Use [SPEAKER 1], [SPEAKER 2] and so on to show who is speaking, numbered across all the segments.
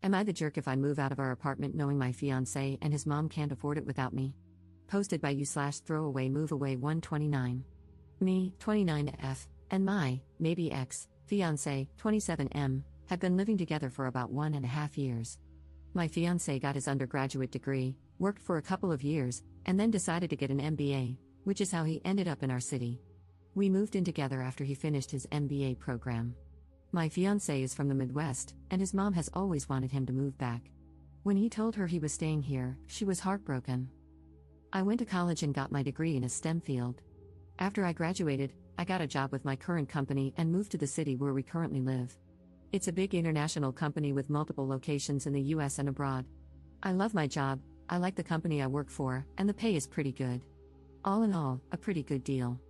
[SPEAKER 1] Am I the jerk if I move out of our apartment knowing my fiancé and his mom can't afford it without me? Posted by you/throwaway move away 129. Me, 29F, and my, maybe ex, fiancé, 27M, have been living together for about 1.5 years. My fiancé got his undergraduate degree, worked for a couple of years, and then decided to get an MBA, which is how he ended up in our city. We moved in together after he finished his MBA program. My fiancé is from the Midwest, and his mom has always wanted him to move back. When he told her he was staying here, she was heartbroken. I went to college and got my degree in a STEM field. After I graduated, I got a job with my current company and moved to the city where we currently live. It's a big international company with multiple locations in the US and abroad. I love my job, I like the company I work for, and the pay is pretty good. All in all, a pretty good deal.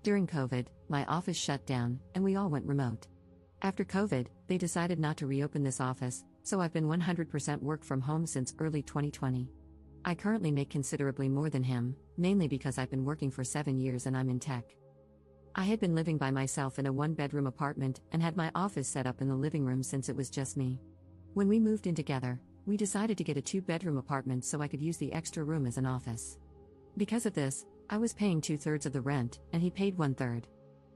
[SPEAKER 1] During COVID, my office shut down, and we all went remote. After COVID, they decided not to reopen this office, so I've been 100% work from home since early 2020. I currently make considerably more than him, mainly because I've been working for 7 years and I'm in tech. I had been living by myself in a 1-bedroom apartment and had my office set up in the living room since it was just me. When we moved in together, we decided to get a 2-bedroom apartment so I could use the extra room as an office. Because of this, I was paying 2/3 of the rent, and he paid 1/3.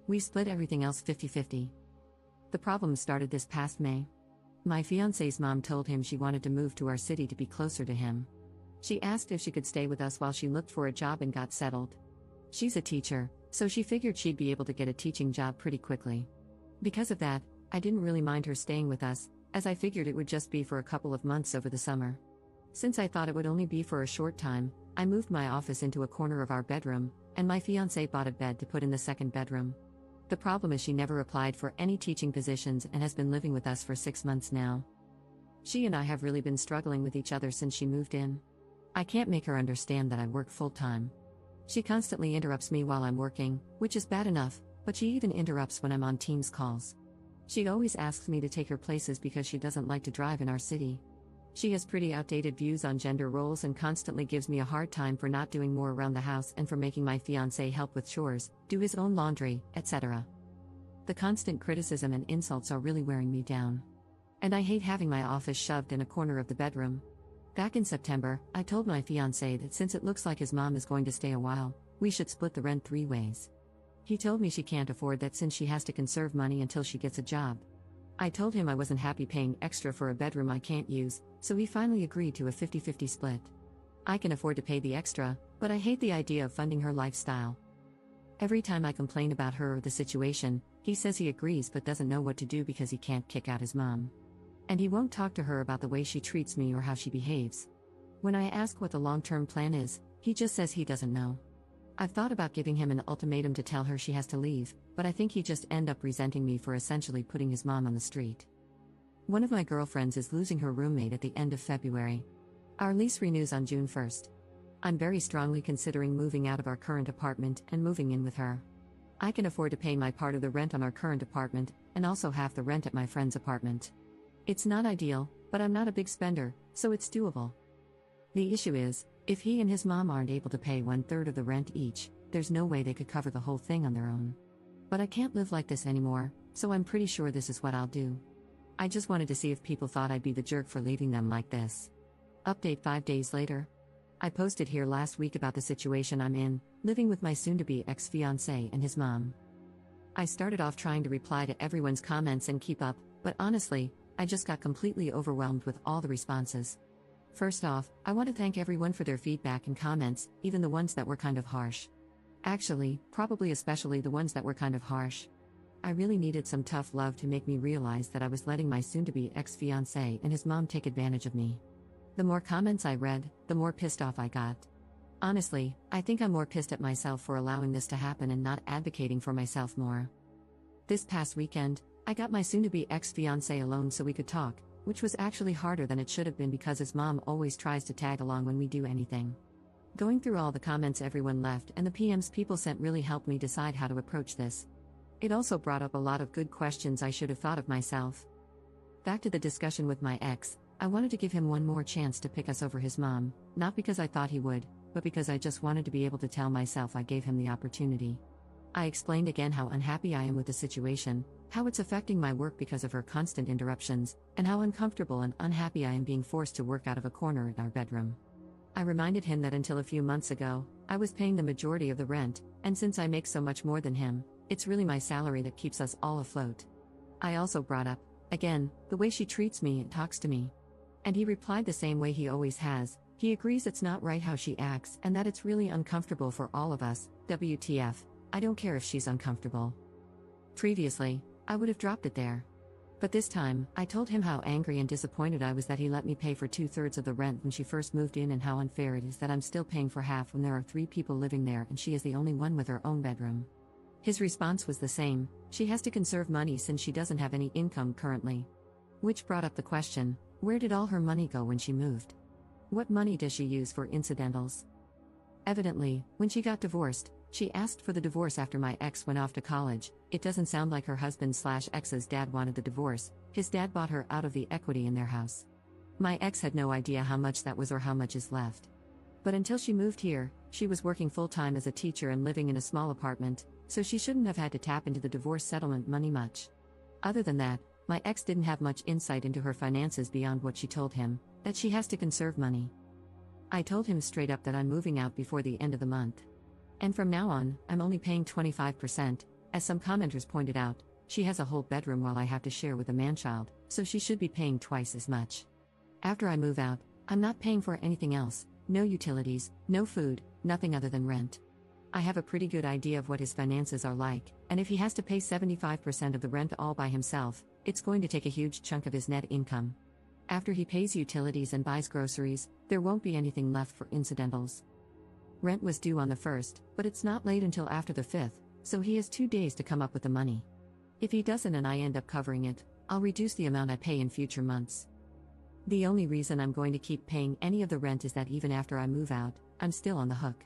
[SPEAKER 1] We split everything else 50-50. The problem started this past May. My fiancé's mom told him she wanted to move to our city to be closer to him. She asked if she could stay with us while she looked for a job and got settled. She's a teacher, so she figured she'd be able to get a teaching job pretty quickly. Because of that, I didn't really mind her staying with us, as I figured it would just be for a couple of months over the summer. Since I thought it would only be for a short time, I moved my office into a corner of our bedroom, and my fiancé bought a bed to put in the second bedroom. The problem is she never applied for any teaching positions and has been living with us for 6 months now. She and I have really been struggling with each other since she moved in. I can't make her understand that I work full-time. She constantly interrupts me while I'm working, which is bad enough, but she even interrupts when I'm on Teams calls. She always asks me to take her places because she doesn't like to drive in our city. She has pretty outdated views on gender roles and constantly gives me a hard time for not doing more around the house and for making my fiancé help with chores, do his own laundry, etc. The constant criticism and insults are really wearing me down. And I hate having my office shoved in a corner of the bedroom. Back in September, I told my fiancé that since it looks like his mom is going to stay a while, we should split the rent 3 ways. He told me she can't afford that since she has to conserve money until she gets a job. I told him I wasn't happy paying extra for a bedroom I can't use, so he finally agreed to a 50-50 split. I can afford to pay the extra, but I hate the idea of funding her lifestyle. Every time I complain about her or the situation, he says he agrees but doesn't know what to do because he can't kick out his mom. And he won't talk to her about the way she treats me or how she behaves. When I ask what the long-term plan is, he just says he doesn't know. I've thought about giving him an ultimatum to tell her she has to leave, but I think he'd just end up resenting me for essentially putting his mom on the street. One of my girlfriends is losing her roommate at the end of February. Our lease renews on June 1st. I'm very strongly considering moving out of our current apartment and moving in with her. I can afford to pay my part of the rent on our current apartment, and also half the rent at my friend's apartment. It's not ideal, but I'm not a big spender, so it's doable. The issue is, if he and his mom aren't able to pay 1/3 of the rent each, there's no way they could cover the whole thing on their own. But I can't live like this anymore, so I'm pretty sure this is what I'll do. I just wanted to see if people thought I'd be the jerk for leaving them like this. Update 5 days later. I posted here last week about the situation I'm in, living with my soon-to-be ex-fiancé and his mom. I started off trying to reply to everyone's comments and keep up, but honestly, I just got completely overwhelmed with all the responses. First off, I want to thank everyone for their feedback and comments, even the ones that were kind of harsh. Actually, probably especially the ones that were kind of harsh. I really needed some tough love to make me realize that I was letting my soon-to-be ex-fiancé and his mom take advantage of me. The more comments I read, the more pissed off I got. Honestly, I think I'm more pissed at myself for allowing this to happen and not advocating for myself more. This past weekend, I got my soon-to-be ex-fiancé alone so we could talk, which was actually harder than it should have been because his mom always tries to tag along when we do anything. Going through all the comments everyone left and the PMs people sent really helped me decide how to approach this. It also brought up a lot of good questions I should have thought of myself. Back to the discussion with my ex, I wanted to give him one more chance to pick us over his mom, not because I thought he would, but because I just wanted to be able to tell myself I gave him the opportunity. I explained again how unhappy I am with the situation, how it's affecting my work because of her constant interruptions, and how uncomfortable and unhappy I am being forced to work out of a corner in our bedroom. I reminded him that until a few months ago, I was paying the majority of the rent, and since I make so much more than him, it's really my salary that keeps us all afloat. I also brought up, again, the way she treats me and talks to me. And he replied the same way he always has. He agrees it's not right how she acts and that it's really uncomfortable for all of us. WTF, I don't care if she's uncomfortable. Previously, I would have dropped it there. But this time, I told him how angry and disappointed I was that he let me pay for 2/3 of the rent when she first moved in and how unfair it is that I'm still paying for half when there are 3 people living there and she is the only one with her own bedroom. His response was the same: she has to conserve money since she doesn't have any income currently. Which brought up the question, where did all her money go when she moved? What money does she use for incidentals? Evidently, when she got divorced, she asked for the divorce after my ex went off to college. It doesn't sound like her husband/ex's dad wanted the divorce. His dad bought her out of the equity in their house. My ex had no idea how much that was or how much is left. But until she moved here, she was working full-time as a teacher and living in a small apartment, so she shouldn't have had to tap into the divorce settlement money much. Other than that, my ex didn't have much insight into her finances beyond what she told him, that she has to conserve money. I told him straight up that I'm moving out before the end of the month. And from now on, I'm only paying 25%. As some commenters pointed out, she has a whole bedroom while I have to share with a man-child, so she should be paying twice as much. After I move out, I'm not paying for anything else, no utilities, no food, nothing other than rent. I have a pretty good idea of what his finances are like, and if he has to pay 75% of the rent all by himself, it's going to take a huge chunk of his net income. After he pays utilities and buys groceries, there won't be anything left for incidentals. Rent was due on the 1st, but it's not late until after the 5th, so he has 2 days to come up with the money. If he doesn't and I end up covering it, I'll reduce the amount I pay in future months. The only reason I'm going to keep paying any of the rent is that even after I move out, I'm still on the hook.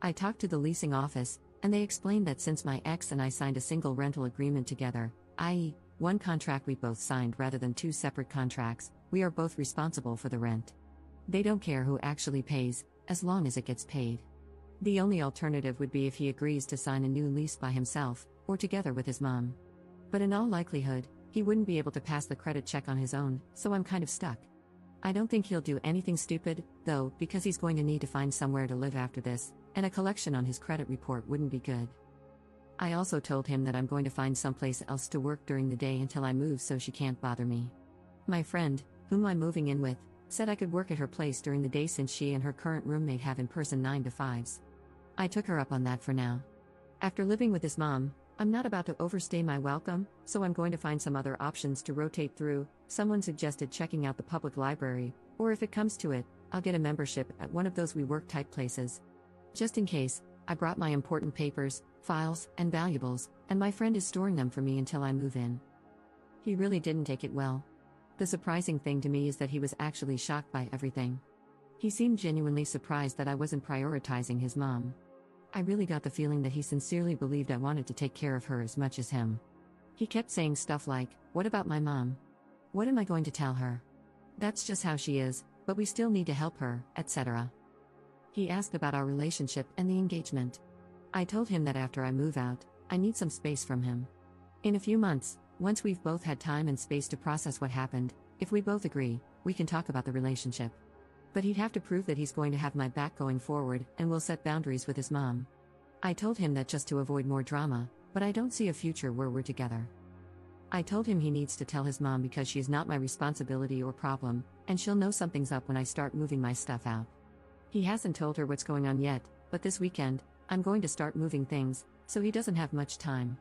[SPEAKER 1] I talked to the leasing office, and they explained that since my ex and I signed a single rental agreement together, i.e., one contract we both signed rather than 2 separate contracts, we are both responsible for the rent. They don't care who actually pays, as long as it gets paid. The only alternative would be if he agrees to sign a new lease by himself, or together with his mom. But in all likelihood, he wouldn't be able to pass the credit check on his own, so I'm kind of stuck. I don't think he'll do anything stupid, though, because he's going to need to find somewhere to live after this, and a collection on his credit report wouldn't be good. I also told him that I'm going to find someplace else to work during the day until I move so she can't bother me. My friend, whom I'm moving in with, said I could work at her place during the day since she and her current roommate have in-person 9 to 5s. I took her up on that for now. After living with his mom, I'm not about to overstay my welcome, so I'm going to find some other options to rotate through. Someone suggested checking out the public library, or if it comes to it, I'll get a membership at one of those WeWork type places. Just in case, I brought my important papers, files, and valuables, and my friend is storing them for me until I move in. He really didn't take it well. The surprising thing to me is that he was actually shocked by everything. He seemed genuinely surprised that I wasn't prioritizing his mom. I really got the feeling that he sincerely believed I wanted to take care of her as much as him. He kept saying stuff like, "What about my mom? What am I going to tell her? That's just how she is, but we still need to help her," etc. He asked about our relationship and the engagement. I told him that after I move out, I need some space from him. In a few months, once we've both had time and space to process what happened, if we both agree, we can talk about the relationship. But he'd have to prove that he's going to have my back going forward and will set boundaries with his mom. I told him that just to avoid more drama, but I don't see a future where we're together. I told him he needs to tell his mom because she's not my responsibility or problem, and she'll know something's up when I start moving my stuff out. He hasn't told her what's going on yet, but this weekend, I'm going to start moving things, so he doesn't have much time.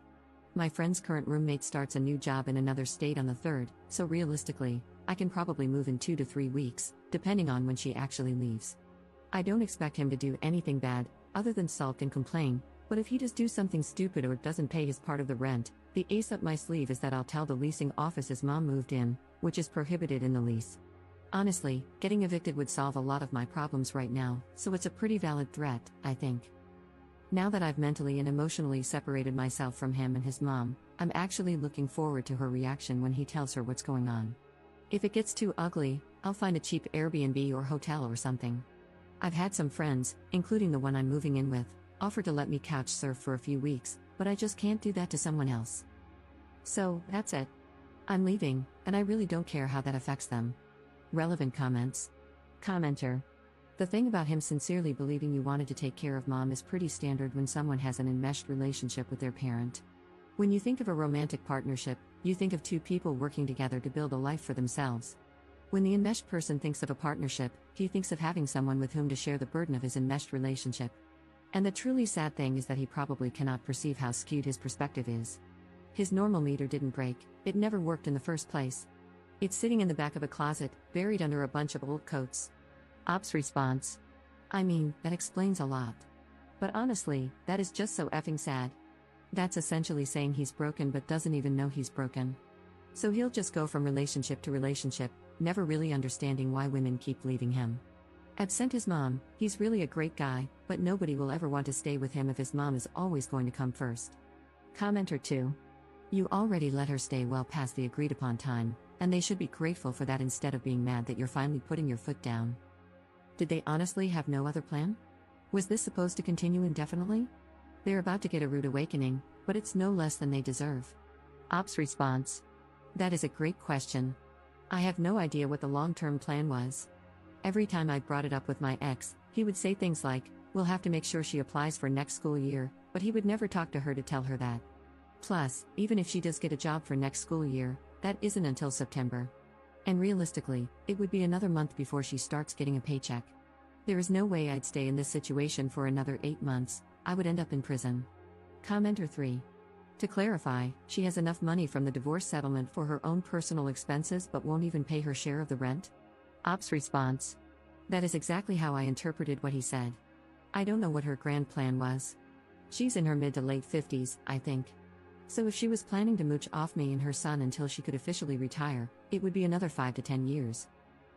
[SPEAKER 1] My friend's current roommate starts a new job in another state on the 3rd, so realistically, I can probably move in 2 to 3 weeks, depending on when she actually leaves. I don't expect him to do anything bad, other than sulk and complain, but if he does do something stupid or doesn't pay his part of the rent, the ace up my sleeve is that I'll tell the leasing office his mom moved in, which is prohibited in the lease. Honestly, getting evicted would solve a lot of my problems right now, so it's a pretty valid threat, I think. Now that I've mentally and emotionally separated myself from him and his mom, I'm actually looking forward to her reaction when he tells her what's going on. If it gets too ugly, I'll find a cheap Airbnb or hotel or something. I've had some friends, including the one I'm moving in with, offer to let me couch surf for a few weeks, but I just can't do that to someone else. So, that's it. I'm leaving, and I really don't care how that affects them. Relevant comments. Commenter. The thing about him sincerely believing you wanted to take care of mom is pretty standard when someone has an enmeshed relationship with their parent. When you think of a romantic partnership, you think of two people working together to build a life for themselves. When the enmeshed person thinks of a partnership, he thinks of having someone with whom to share the burden of his enmeshed relationship. And the truly sad thing is that he probably cannot perceive how skewed his perspective is. His normal meter didn't break, it never worked in the first place. It's sitting in the back of a closet, buried under a bunch of old coats. Ops response. I mean, that explains a lot. But honestly, that is just so effing sad. That's essentially saying he's broken but doesn't even know he's broken. So he'll just go from relationship to relationship, never really understanding why women keep leaving him. Absent his mom, he's really a great guy, but nobody will ever want to stay with him if his mom is always going to come first. Commenter 2. You already let her stay well past the agreed upon time, and they should be grateful for that instead of being mad that you're finally putting your foot down. Did they honestly have no other plan? Was this supposed to continue indefinitely? They're about to get a rude awakening, but it's no less than they deserve. Ops response. That is a great question. I have no idea what the long-term plan was. Every time I brought it up with my ex, he would say things like, we'll have to make sure she applies for next school year, but he would never talk to her to tell her that. Plus, even if she does get a job for next school year, that isn't until September. And realistically, it would be another month before she starts getting a paycheck. There is no way I'd stay in this situation for another 8 months, I would end up in prison. Commenter 3. To clarify, she has enough money from the divorce settlement for her own personal expenses but won't even pay her share of the rent? Ops response. That is exactly how I interpreted what he said. I don't know what her grand plan was. She's in her mid to late 50s, I think. So if she was planning to mooch off me and her son until she could officially retire, it would be another 5 to 10 years.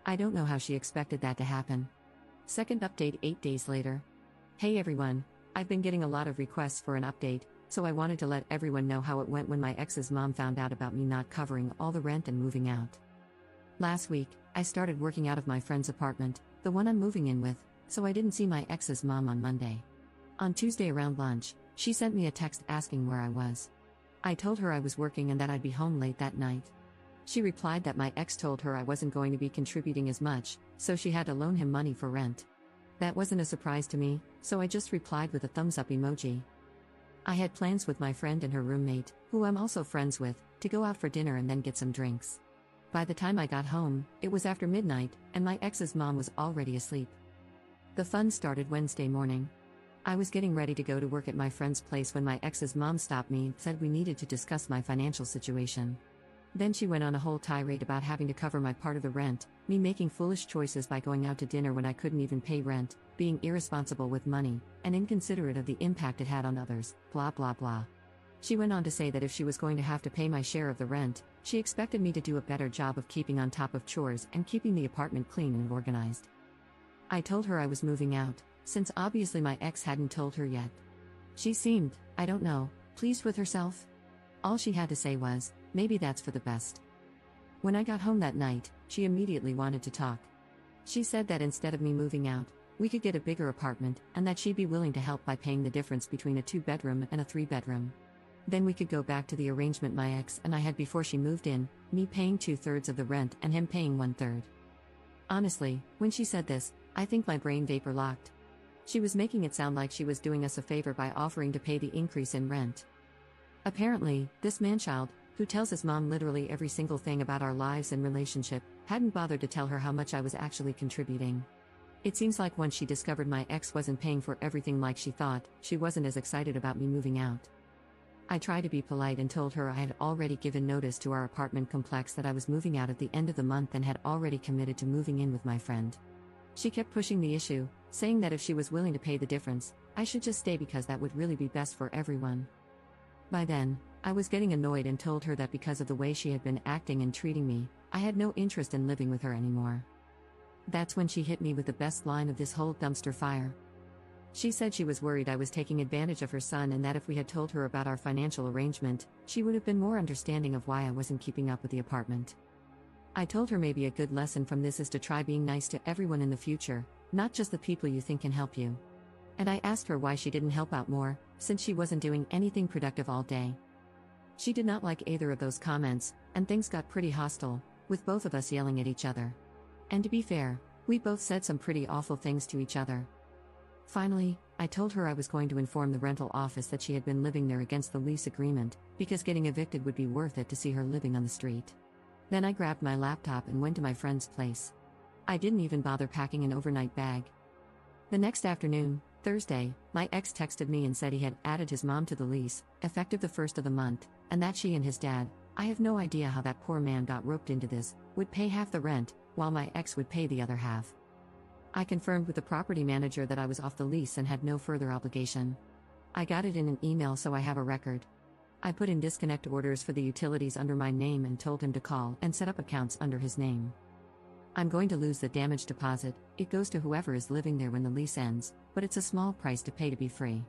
[SPEAKER 1] I don't know how she expected that to happen. Second update 8 days later. Hey everyone, I've been getting a lot of requests for an update, so I wanted to let everyone know how it went when my ex's mom found out about me not covering all the rent and moving out. Last week, I started working out of my friend's apartment, the one I'm moving in with, so I didn't see my ex's mom on Monday. On Tuesday around lunch, she sent me a text asking where I was. I told her I was working and that I'd be home late that night. She replied that my ex told her I wasn't going to be contributing as much, so she had to loan him money for rent. That wasn't a surprise to me, so I just replied with a thumbs up emoji. I had plans with my friend and her roommate, who I'm also friends with, to go out for dinner and then get some drinks. By the time I got home, it was after midnight, and my ex's mom was already asleep. The fun started Wednesday morning. I was getting ready to go to work at my friend's place when my ex's mom stopped me and said we needed to discuss my financial situation. Then she went on a whole tirade about having to cover my part of the rent, me making foolish choices by going out to dinner when I couldn't even pay rent, being irresponsible with money, and inconsiderate of the impact it had on others, blah blah blah. She went on to say that if she was going to have to pay my share of the rent, she expected me to do a better job of keeping on top of chores and keeping the apartment clean and organized. I told her I was moving out, since obviously my ex hadn't told her yet. She seemed, I don't know, pleased with herself. All she had to say was, maybe that's for the best. When I got home that night, she immediately wanted to talk. She said that instead of me moving out, we could get a bigger apartment, and that she'd be willing to help by paying the difference between a 2-bedroom and a 3-bedroom. Then we could go back to the arrangement my ex and I had before she moved in, me paying 2/3 of the rent and him paying 1/3. Honestly, when she said this, I think my brain vapor locked. She was making it sound like she was doing us a favor by offering to pay the increase in rent. Apparently, this manchild, who tells his mom literally every single thing about our lives and relationship, hadn't bothered to tell her how much I was actually contributing. It seems like once she discovered my ex wasn't paying for everything like she thought, she wasn't as excited about me moving out. I tried to be polite and told her I had already given notice to our apartment complex that I was moving out at the end of the month and had already committed to moving in with my friend. She kept pushing the issue, saying that if she was willing to pay the difference, I should just stay because that would really be best for everyone. By then, I was getting annoyed and told her that because of the way she had been acting and treating me, I had no interest in living with her anymore. That's when she hit me with the best line of this whole dumpster fire. She said she was worried I was taking advantage of her son and that if we had told her about our financial arrangement, she would have been more understanding of why I wasn't keeping up with the apartment. I told her maybe a good lesson from this is to try being nice to everyone in the future, not just the people you think can help you. and I asked her why she didn't help out more, since she wasn't doing anything productive all day. She did not like either of those comments, and things got pretty hostile, with both of us yelling at each other. And to be fair, we both said some pretty awful things to each other. Finally, I told her I was going to inform the rental office that she had been living there against the lease agreement, because getting evicted would be worth it to see her living on the street. Then I grabbed my laptop and went to my friend's place. I didn't even bother packing an overnight bag. The next afternoon, Thursday, my ex texted me and said he had added his mom to the lease, effective the first of the month, and that she and his dad, I have no idea how that poor man got roped into this, would pay half the rent, while my ex would pay the other half. I confirmed with the property manager that I was off the lease and had no further obligation. I got it in an email, so I have a record. I put in disconnect orders for the utilities under my name and told him to call and set up accounts under his name. I'm going to lose the damage deposit. It goes to whoever is living there when the lease ends, but it's a small price to pay to be free.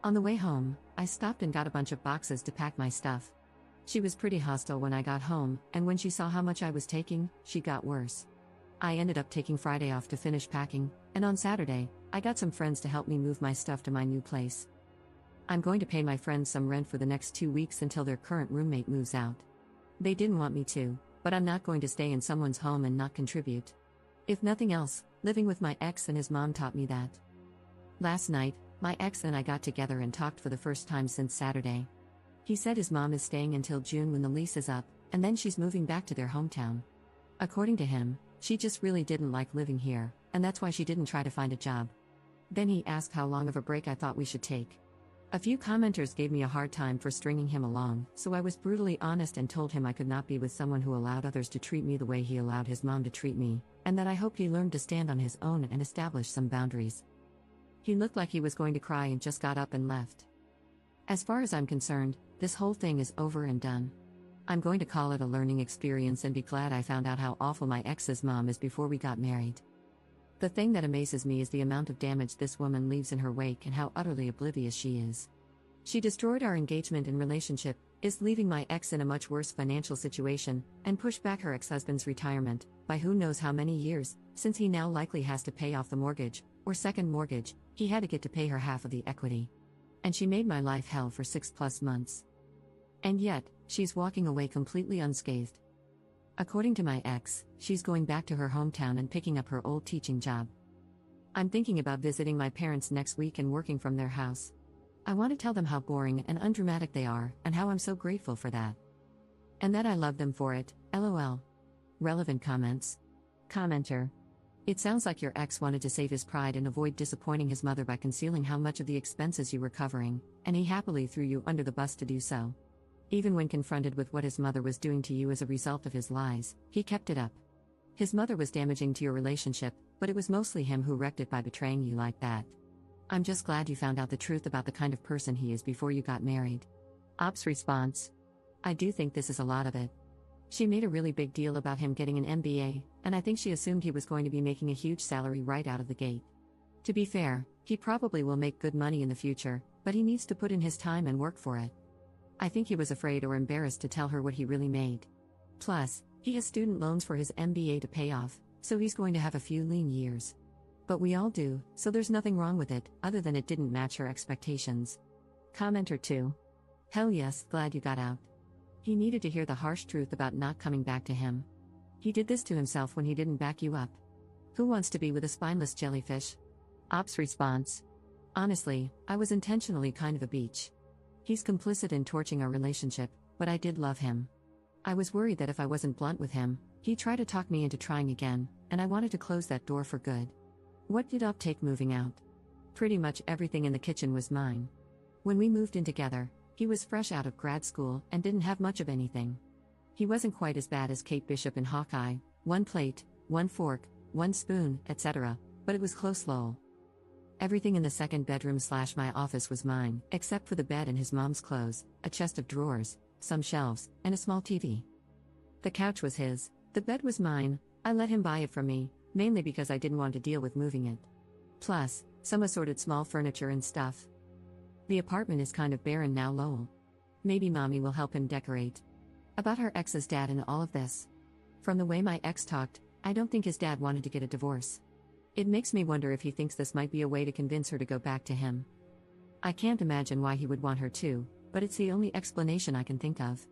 [SPEAKER 1] On the way home, I stopped and got a bunch of boxes to pack my stuff. She was pretty hostile when I got home, and when she saw how much I was taking, she got worse. I ended up taking Friday off to finish packing, and on Saturday, I got some friends to help me move my stuff to my new place. I'm going to pay my friends some rent for the next 2 weeks until their current roommate moves out. They didn't want me to, but I'm not going to stay in someone's home and not contribute. If nothing else, living with my ex and his mom taught me that. Last night, my ex and I got together and talked for the first time since Saturday. He said his mom is staying until June when the lease is up, and then she's moving back to their hometown. According to him, she just really didn't like living here, and that's why she didn't try to find a job. Then he asked how long of a break I thought we should take. A few commenters gave me a hard time for stringing him along, so I was brutally honest and told him I could not be with someone who allowed others to treat me the way he allowed his mom to treat me, and that I hoped he learned to stand on his own and establish some boundaries. He looked like he was going to cry and just got up and left. As far as I'm concerned, this whole thing is over and done. I'm going to call it a learning experience and be glad I found out how awful my ex's mom is before we got married. The thing that amazes me is the amount of damage this woman leaves in her wake and how utterly oblivious she is. She destroyed our engagement and relationship, is leaving my ex in a much worse financial situation, and pushed back her ex-husband's retirement, by who knows how many years, since he now likely has to pay off the mortgage, or second mortgage, he had to get to pay her half of the equity. And she made my life hell for 6+ months. And yet, she's walking away completely unscathed. According to my ex, she's going back to her hometown and picking up her old teaching job. I'm thinking about visiting my parents next week and working from their house. I want to tell them how boring and undramatic they are, and how I'm so grateful for that. And that I love them for it, lol. Relevant comments. Commenter. It sounds like your ex wanted to save his pride and avoid disappointing his mother by concealing how much of the expenses you were covering, and he happily threw you under the bus to do so. Even when confronted with what his mother was doing to you as a result of his lies, he kept it up. His mother was damaging to your relationship, but it was mostly him who wrecked it by betraying you like that. I'm just glad you found out the truth about the kind of person he is before you got married. Ops response. I do think this is a lot of it. She made a really big deal about him getting an MBA, and I think she assumed he was going to be making a huge salary right out of the gate. To be fair, he probably will make good money in the future, but he needs to put in his time and work for it. I think he was afraid or embarrassed to tell her what he really made. Plus, he has student loans for his MBA to pay off, so he's going to have a few lean years. But we all do, so there's nothing wrong with it, other than it didn't match her expectations. Commenter 2. Hell yes, glad you got out. He needed to hear the harsh truth about not coming back to him. He did this to himself when he didn't back you up. Who wants to be with a spineless jellyfish? Ops response. Honestly, I was intentionally kind of a beach. He's complicit in torching our relationship, but I did love him. I was worried that if I wasn't blunt with him, he'd try to talk me into trying again, and I wanted to close that door for good. What did Op take moving out? Pretty much everything in the kitchen was mine. When we moved in together, he was fresh out of grad school and didn't have much of anything. He wasn't quite as bad as Kate Bishop in Hawkeye, 1 plate, 1 fork, 1 spoon, etc., but it was close lol. Everything in the second bedroom/my office was mine, except for the bed and his mom's clothes, a chest of drawers, some shelves, and a small TV. The couch was his, the bed was mine. I let him buy it from me, mainly because I didn't want to deal with moving it. Plus, some assorted small furniture and stuff. The apartment is kind of barren now lol. Maybe mommy will help him decorate. About her ex's dad and all of this. From the way my ex talked, I don't think his dad wanted to get a divorce. It makes me wonder if he thinks this might be a way to convince her to go back to him. I can't imagine why he would want her to, but it's the only explanation I can think of.